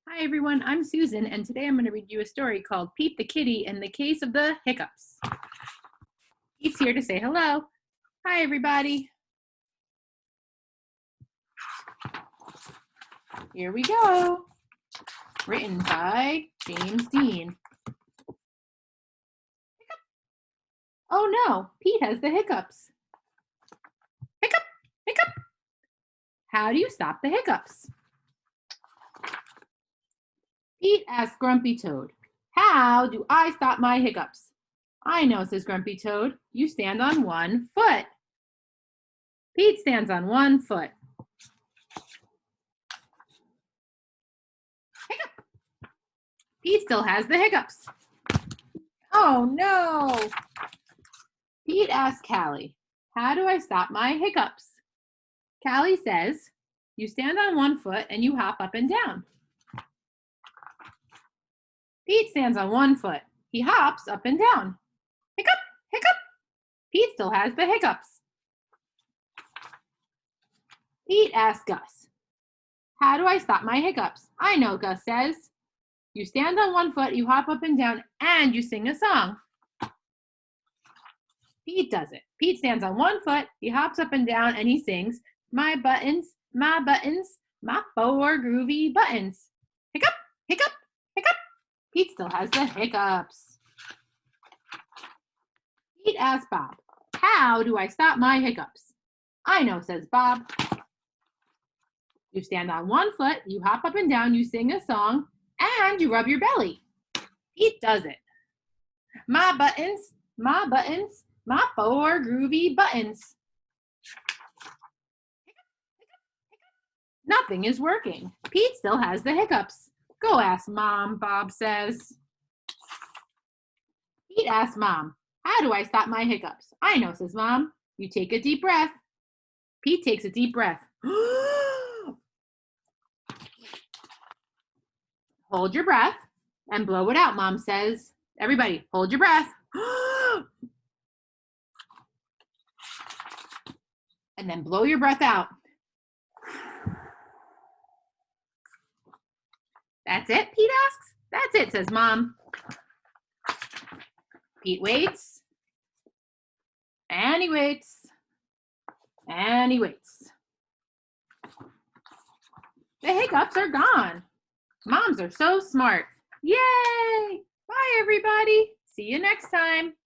Hi everyone, I'm Susan, and today I'm going to read you a story called Pete the Kitty and the Case of the Hiccups. Pete's here to say hello. Hi everybody. Here we go. Written by James Dean. Oh no, Pete has the hiccups. Hiccup, hiccup. How do you stop the hiccups? Pete asked Grumpy Toad, "How do I stop my hiccups?" "I know," says Grumpy Toad. "You stand on one foot." Pete stands on one foot. Hiccup. Pete still has the hiccups. Oh no! Pete asks Callie, "How do I stop my hiccups?" Callie says, "You stand on one foot and you hop up and down." Pete stands on one foot. He hops up and down. Hiccup, hiccup. Pete still has the hiccups. Pete asks Gus, "How do I stop my hiccups?" "I know," Gus says. "You stand on one foot, you hop up and down, and you sing a song." Pete does it. Pete stands on one foot, he hops up and down, and he sings, my buttons, my four groovy buttons." Hiccup, hiccup, hiccup. Pete still has the hiccups. Pete asks Bob, "How do I stop my hiccups?" "I know," says Bob. "You stand on one foot, you hop up and down, you sing a song, and you rub your belly." Pete does it. My buttons, my four groovy buttons." Nothing is working. Pete still has the hiccups. "Go ask Mom," Bob says. Pete asks Mom, "How do I stop my hiccups?" "I know," says Mom. "You take a deep breath." Pete takes a deep breath. "Hold your breath and blow it out," Mom says. "Everybody, hold your breath." And then blow your breath out. "That's it?" Pete asks. "That's it," says Mom. Pete waits. And he waits. And he waits. The hiccups are gone. Moms are so smart. Yay! Bye, everybody. See you next time.